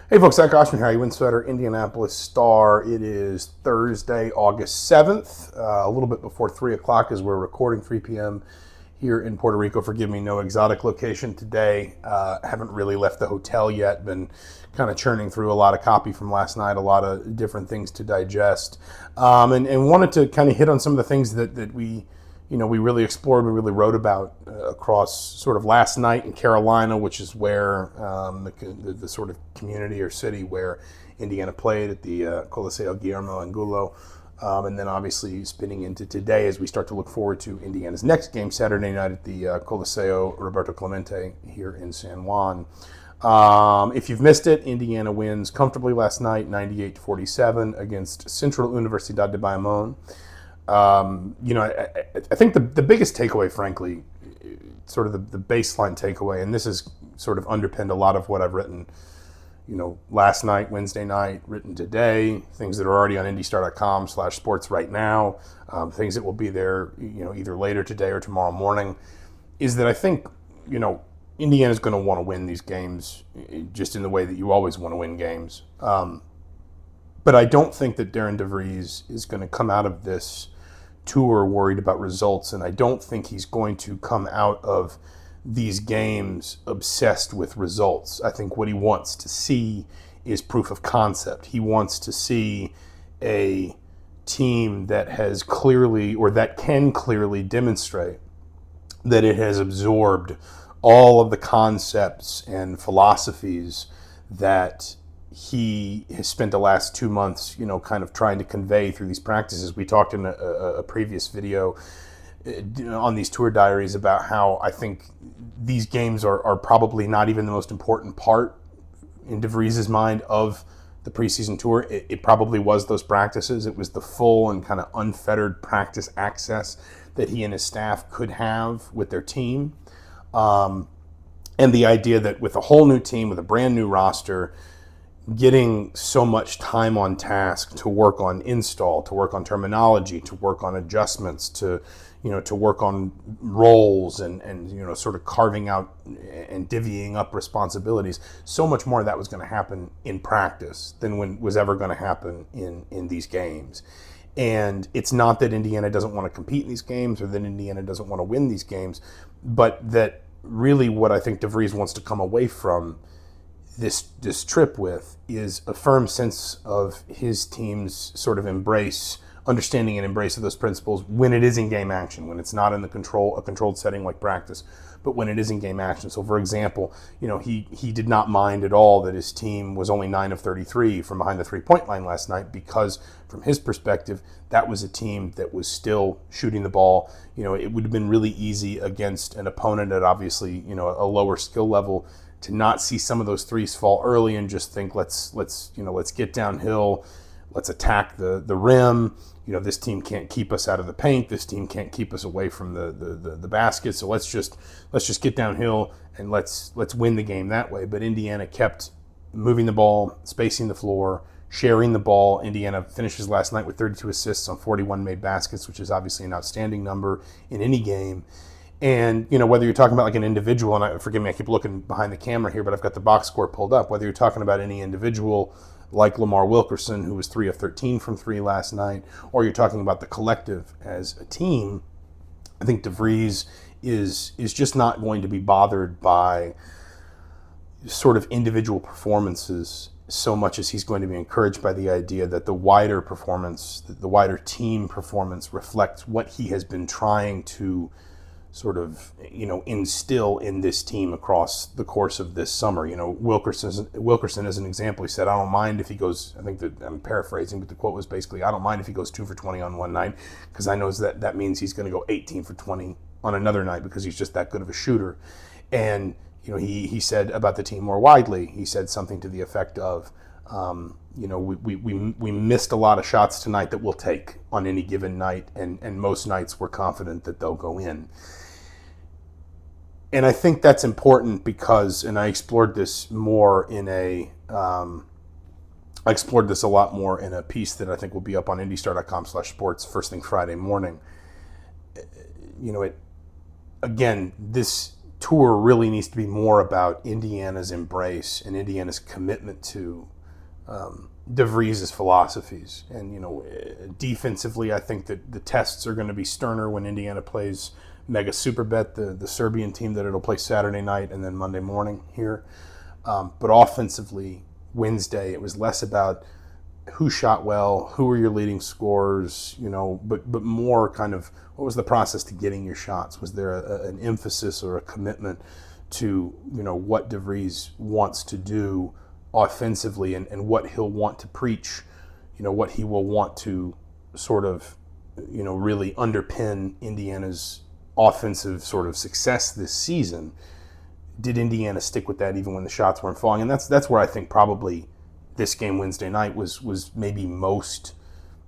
Hey folks, Zach Osterman here, Insider Indianapolis Star. It is Thursday, August 7th, a little bit before 3 o'clock as we're recording, 3 p.m. here in Puerto Rico. Forgive me, no exotic location today. Haven't really left the hotel yet. Been kind of churning through a lot of copy from last night, a lot of different things to digest. And wanted to kind of hit on some of the things that we really explored, we really wrote about across sort of last night in Carolina, which is where the sort of community or city where Indiana played at the Coliseo Guillermo Angulo. And then obviously spinning into today as we start to look forward to Indiana's next game Saturday night at the Coliseo Roberto Clemente here in San Juan. If you've missed it, Indiana wins comfortably last night, 98-47 against Central Universidad de Bayamón. I think the biggest takeaway, frankly, sort of the baseline takeaway, and this has sort of underpinned a lot of what I've written, last night, Wednesday night, written today, things that are already on indystar.com/sports right now, things that will be there, either later today or tomorrow morning, is that I think, Indiana's going to want to win these games just in the way that you always want to win games. But I don't think that Darian DeVries is going to come out of this tour worried about results, and I don't think he's going to come out of these games obsessed with results. I think what he wants to see is proof of concept. He wants to see a team that has clearly, or that can clearly demonstrate that it has absorbed all of the concepts and philosophies that he has spent the last 2 months, kind of trying to convey through these practices. We talked in a previous video on these Tour Diaries about how I think these games are probably not even the most important part in DeVries' mind of the preseason tour. It probably was those practices. It was the full and kind of unfettered practice access that he and his staff could have with their team. And the idea that with a whole new team, with a brand new roster, getting so much time on task to work on install, to work on terminology, to work on adjustments, to work on roles and sort of carving out and divvying up responsibilities. So much more of that was going to happen in practice than was ever going to happen in these games. And it's not that Indiana doesn't want to compete in these games or that Indiana doesn't want to win these games, but that really what I think DeVries wants to come away from this trip with is a firm sense of his team's sort of understanding and embrace of those principles when it is in game action, when it's not in a controlled setting like practice, but when it is in game action. So for example, he did not mind at all that his team was only 9 of 33 from behind the 3-point line last night, because from his perspective, that was a team that was still shooting the ball. It would have been really easy against an opponent at obviously, a lower skill level to not see some of those threes fall early and just think let's get downhill, let's attack the rim. This team can't keep us out of the paint. This team can't keep us away from the basket. So let's just get downhill and let's win the game that way. But Indiana kept moving the ball, spacing the floor, sharing the ball. Indiana finishes last night with 32 assists on 41 made baskets, which is obviously an outstanding number in any game. And, whether you're talking about like an individual, and forgive me, I keep looking behind the camera here, but I've got the box score pulled up. Whether you're talking about any individual like Lamar Wilkerson, who was 3 of 13 from 3 last night, or you're talking about the collective as a team, I think DeVries is just not going to be bothered by sort of individual performances so much as he's going to be encouraged by the idea that the wider performance, the wider team performance reflects what he has been trying to sort of, instill in this team across the course of this summer. Wilkerson, as an example, he said, I don't mind if he goes, I think that I'm paraphrasing, but the quote was basically, I don't mind if he goes 2 for 20 on one night, because I know that means he's going to go 18 for 20 on another night because he's just that good of a shooter. And, he said about the team more widely, he said something to the effect of, we missed a lot of shots tonight that we'll take on any given night, and most nights we're confident that they'll go in. And I think that's important because, and I explored this a lot more in a piece that I think will be up on indystar.com/sports first thing Friday morning. Again, this tour really needs to be more about Indiana's embrace and Indiana's commitment to DeVries' philosophies. And, defensively, I think that the tests are going to be sterner when Indiana plays Mega Superbet, the Serbian team that it'll play Saturday night and then Monday morning here. But offensively, Wednesday, it was less about who shot well, who were your leading scorers, but more kind of what was the process to getting your shots? Was there an emphasis or a commitment to, what DeVries wants to do offensively and what he'll want to preach, what he will want to sort of, really underpin Indiana's offensive sort of success this season? Did Indiana stick with that even when the shots weren't falling? And that's where I think probably this game Wednesday night was maybe most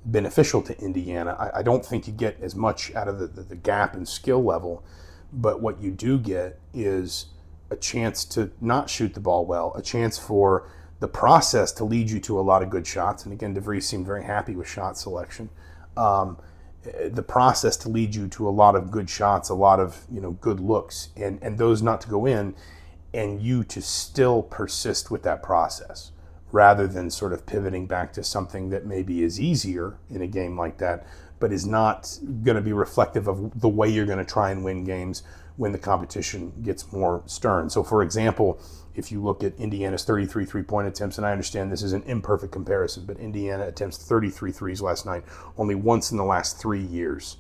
beneficial to Indiana. I don't think you get as much out of the gap in skill level, but what you do get is a chance to not shoot the ball well, a chance for the process to lead you to a lot of good shots. And again, DeVries seemed very happy with shot selection. The process to lead you to a lot of good shots, a lot of good looks, and those not to go in, and you to still persist with that process, rather than sort of pivoting back to something that maybe is easier in a game like that, but is not going to be reflective of the way you're going to try and win games when the competition gets more stern. So, for example, if you look at Indiana's 33 three-point attempts, and I understand this is an imperfect comparison, but Indiana attempts 33 threes last night, only once in the last 3 years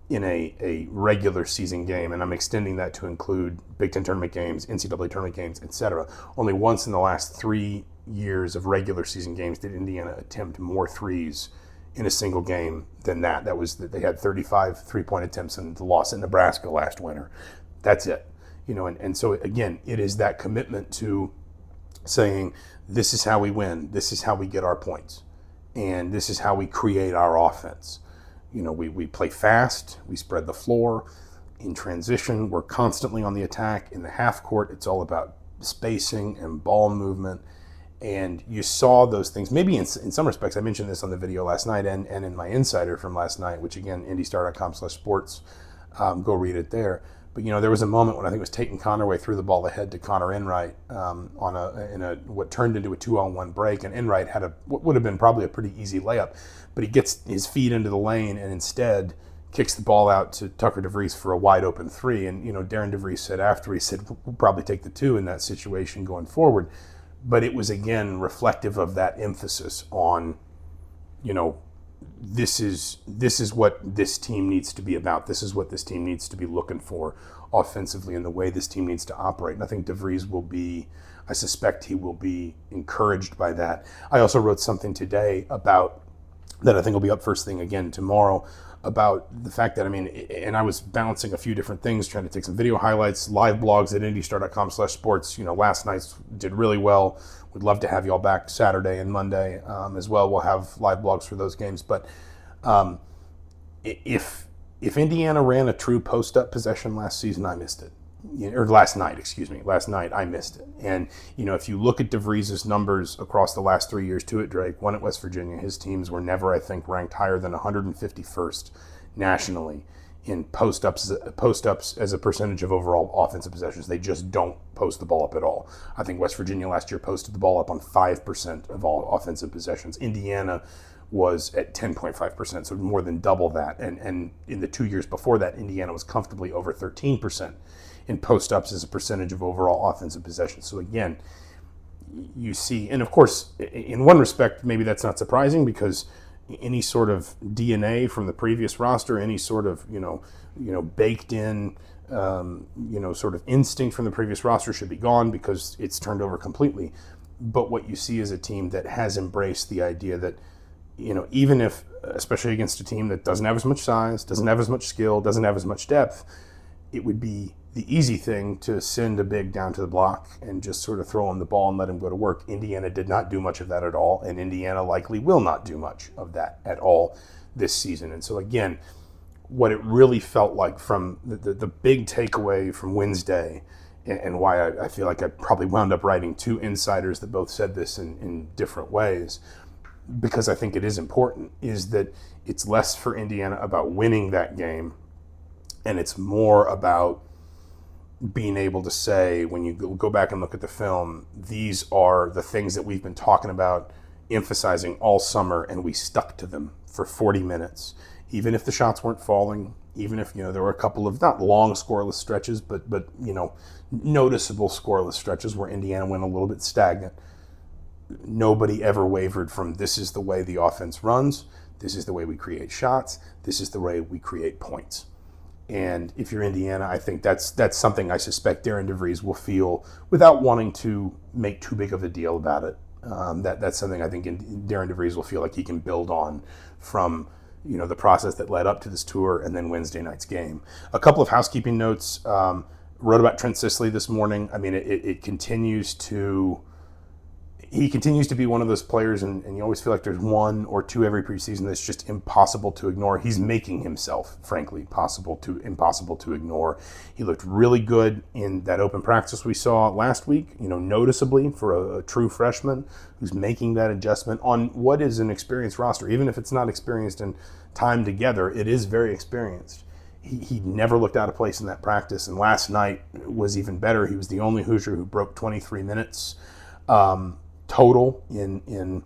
in a regular season game, and I'm extending that to include Big Ten tournament games, NCAA tournament games, etc. Only once in the last 3 years of regular season games did Indiana attempt more threes in a single game than that. That was that they had 35 three-point attempts in the loss at Nebraska last winter. That's it. And so again, it is that commitment to saying, this is how we win, this is how we get our points, and this is how we create our offense. We play fast, we spread the floor. In transition, we're constantly on the attack. In the half court, it's all about spacing and ball movement. And you saw those things, maybe in some respects. I mentioned this on the video last night and in my Insider from last night, which again, indystar.com/sports, go read it there. But there was a moment when I think it was Tatum Connerway threw the ball ahead to Connor Enright in what turned into a 2-on-1 break, and Enright had what would have been probably a pretty easy layup, but he gets his feet into the lane and instead kicks the ball out to Tucker DeVries for a wide open three. And Darian DeVries said after, he said, we'll probably take the two in that situation going forward. But it was again reflective of that emphasis on, this is what this team needs to be about. This is what this team needs to be looking for offensively, and the way this team needs to operate. And I think DeVries I suspect he will be encouraged by that. I also wrote something today about that I think will be up first thing again tomorrow, about the fact that, and I was balancing a few different things, trying to take some video highlights, live blogs at indystar.com/sports. Last night's did really well. We'd love to have y'all back Saturday and Monday as well. We'll have live blogs for those games. But if Indiana ran a true post-up possession last season, I missed it. Or last night, I missed it. And, if you look at DeVries' numbers across the last 3 years, 2 at Drake, 1 at West Virginia, his teams were never, I think, ranked higher than 151st nationally in post-ups as a percentage of overall offensive possessions. They just don't post the ball up at all. I think West Virginia last year posted the ball up on 5% of all offensive possessions. Indiana was at 10.5%, so more than double that. And in the 2 years before that, Indiana was comfortably over 13% in post-ups as a percentage of overall offensive possessions. So again, you see, and of course, in one respect, maybe that's not surprising, because any sort of DNA from the previous roster, any sort of baked in sort of instinct from the previous roster should be gone, because it's turned over completely. But what you see is a team that has embraced the idea that, even if, especially against a team that doesn't have as much size, doesn't have as much skill, doesn't have as much depth, it would be the easy thing to send a big down to the block and just sort of throw him the ball and let him go to work. Indiana did not do much of that at all, and Indiana likely will not do much of that at all this season. And so again, what it really felt like from the big takeaway from Wednesday, and why I feel like I probably wound up writing 2 insiders that both said this in different ways, because I think it is important, is that it's less for Indiana about winning that game, and it's more about being able to say, when you go back and look at the film, these are the things that we've been talking about, emphasizing all summer, and we stuck to them for 40 minutes. Even if the shots weren't falling, even if, there were a couple of not long scoreless stretches, but noticeable scoreless stretches where Indiana went a little bit stagnant. Nobody ever wavered from, this is the way the offense runs, this is the way we create shots, this is the way we create points. And if you're Indiana, I think that's something I suspect Darian DeVries will feel without wanting to make too big of a deal about it. That's something I think Darian DeVries will feel like he can build on from the process that led up to this tour and then Wednesday night's game. A couple of housekeeping notes. Wrote about Trent Sisley this morning. I mean, it continues to... He continues to be one of those players, and you always feel like there's one or two every preseason that's just impossible to ignore. He's making himself, frankly, impossible to ignore. He looked really good in that open practice we saw last week, noticeably for a true freshman who's making that adjustment on what is an experienced roster. Even if it's not experienced in time together, it is very experienced. He never looked out of place in that practice, and last night was even better. He was the only Hoosier who broke 23 minutes. Total in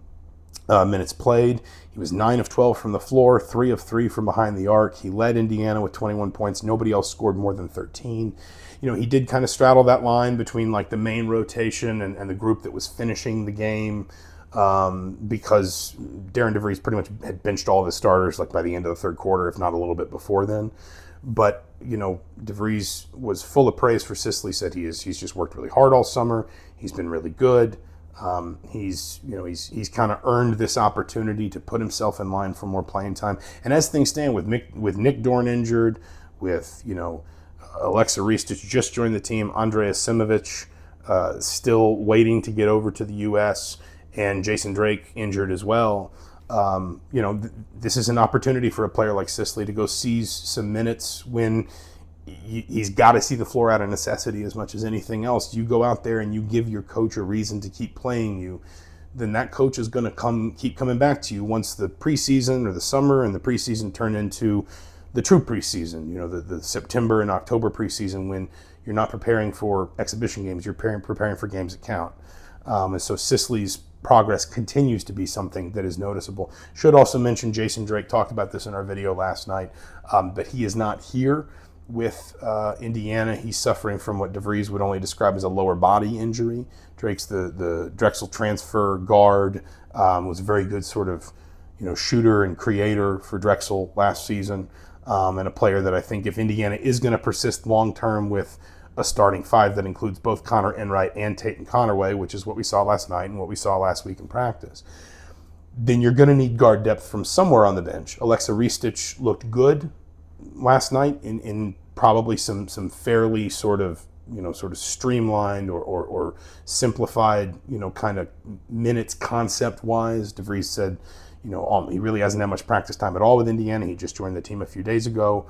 minutes played. He was 9 of 12 from the floor, 3 of 3 from behind the arc. He led Indiana with 21 points. Nobody else scored more than 13. He did kind of straddle that line between like the main rotation and the group that was finishing the game, because Darian DeVries pretty much had benched all of his starters like by the end of the third quarter, if not a little bit before then. But DeVries was full of praise for Sisley. Said he's just worked really hard all summer. He's been really good. He's kind of earned this opportunity to put himself in line for more playing time. And as things stand, with Nick Dorn injured, with Alexa Ristic just joined the team, Andrea Simovic still waiting to get over to the U.S., and Jason Drake injured as well. This is an opportunity for a player like Sisley to go seize some minutes when he's got to see the floor out of necessity as much as anything else. You go out there and you give your coach a reason to keep playing you, then that coach is going to keep coming back to you once the preseason or the summer and the preseason turn into the true preseason, the September and October preseason, when you're not preparing for exhibition games, you're preparing for games that count. And so Sisley's progress continues to be something that is noticeable. Should also mention, Jason Drake talked about this in our video last night, but he is not here with Indiana. He's suffering from what DeVries would only describe as a lower body injury. Drake's the Drexel transfer guard, was a very good sort of shooter and creator for Drexel last season, and a player that I think if Indiana is going to persist long term with a starting five that includes both Connor Enright and Tatum Connerway, which is what we saw last night and what we saw last week in practice, then you're going to need guard depth from somewhere on the bench. Alexa Ristic looked good last night in probably some fairly sort of streamlined or simplified kind of minutes concept wise. DeVries said he really hasn't had much practice time at all with Indiana. He just joined the team a few days ago.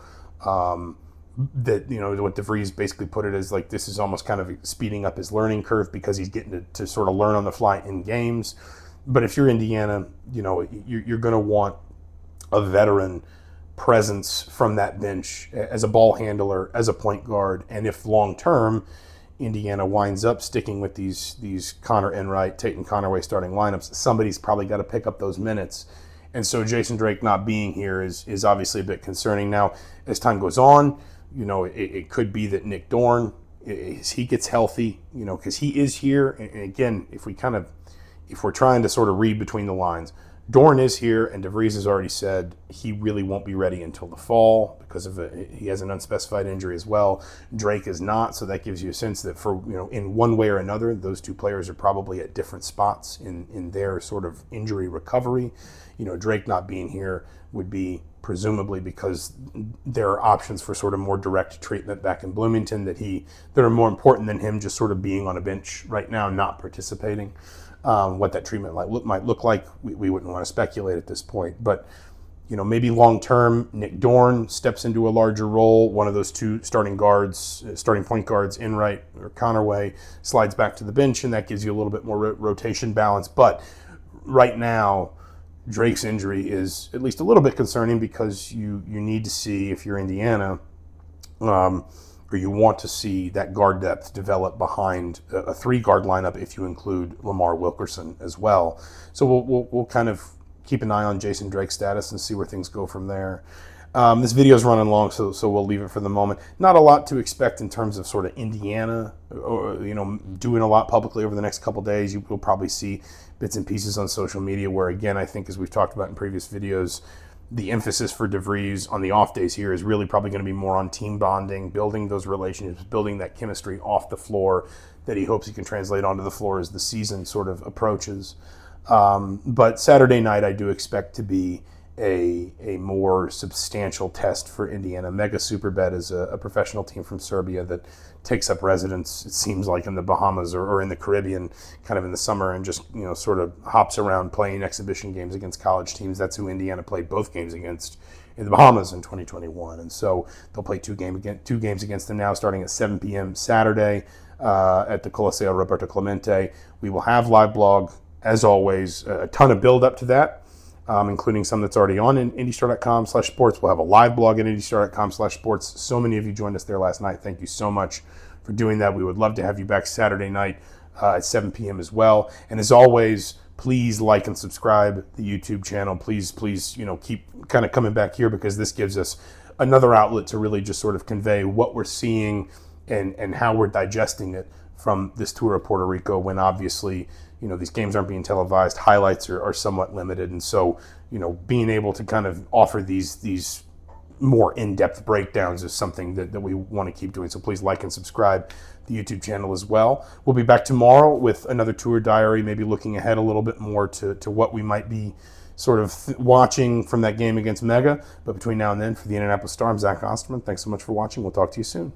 That what DeVries basically put it as like, this is almost kind of speeding up his learning curve because he's getting to sort of learn on the fly in games. But if you're Indiana, you're going to want a veteran presence from that bench as a ball handler, as a point guard. And if long term Indiana winds up sticking with these Connor Enright, Tatum Connerway starting lineups, somebody's probably got to pick up those minutes. And so Jason Drake not being here is obviously a bit concerning. Now, as time goes on, it could be that Nick Dorn, as he gets healthy, because he is here. And again, if we're trying to sort of read between the lines, Dorn is here, and DeVries has already said he really won't be ready until the fall because he has an unspecified injury as well. Drake is not, so that gives you a sense that for in one way or another, those two players are probably at different spots in their sort of injury recovery. Drake not being here would be presumably because there are options for sort of more direct treatment back in Bloomington that are more important than him just sort of being on a bench right now, not participating. What that treatment might look like, we wouldn't want to speculate at this point. But, maybe long-term, Nick Dorn steps into a larger role. One of those two starting point guards, Enright or Connerway, slides back to the bench, and that gives you a little bit more rotation balance. But right now, Drake's injury is at least a little bit concerning because you need to see, if you're Indiana, are or you want to see that guard depth develop behind a 3-guard lineup if you include Lamar Wilkerson as well. So we'll kind of keep an eye on Jason Drake's status and see where things go from there. This video is running long, so we'll leave it for the moment. Not a lot to expect in terms of sort of Indiana, or, doing a lot publicly over the next couple days. You'll probably see bits and pieces on social media where, again, I think as we've talked about in previous videos, the emphasis for DeVries on the off days here is really probably going to be more on team bonding, building those relationships, building that chemistry off the floor that he hopes he can translate onto the floor as the season sort of approaches. But Saturday night, I do expect to be a more substantial test for Indiana. Mega Superbet is a professional team from Serbia that takes up residence, it seems like, in the Bahamas or in the Caribbean kind of in the summer, and just sort of hops around playing exhibition games against college teams. That's who Indiana played both games against in the Bahamas in 2021. And so they'll play two games against them now, starting at 7 p.m. Saturday at the Coliseo Roberto Clemente. We will have live blog, as always, a ton of build up to that. Including some that's already on indystar.com/sports. We'll have a live blog at indystar.com/sports. So many of you joined us there last night. Thank you so much for doing that. We would love to have you back Saturday night at 7 p.m. as well. And as always, please like and subscribe the YouTube channel. Please, keep kind of coming back here, because this gives us another outlet to really just sort of convey what we're seeing and how we're digesting it from this tour of Puerto Rico, when obviously these games aren't being televised, highlights are somewhat limited, and so being able to kind of offer these more in-depth breakdowns is something that we want to keep doing. So please like and subscribe the YouTube channel as well. We'll be back tomorrow with another tour diary, maybe looking ahead a little bit more to what we might be sort of watching from that game against Mega. But between now and then, for the Indianapolis Star, I'm Zach Osterman. Thanks so much for watching. We'll talk to you soon.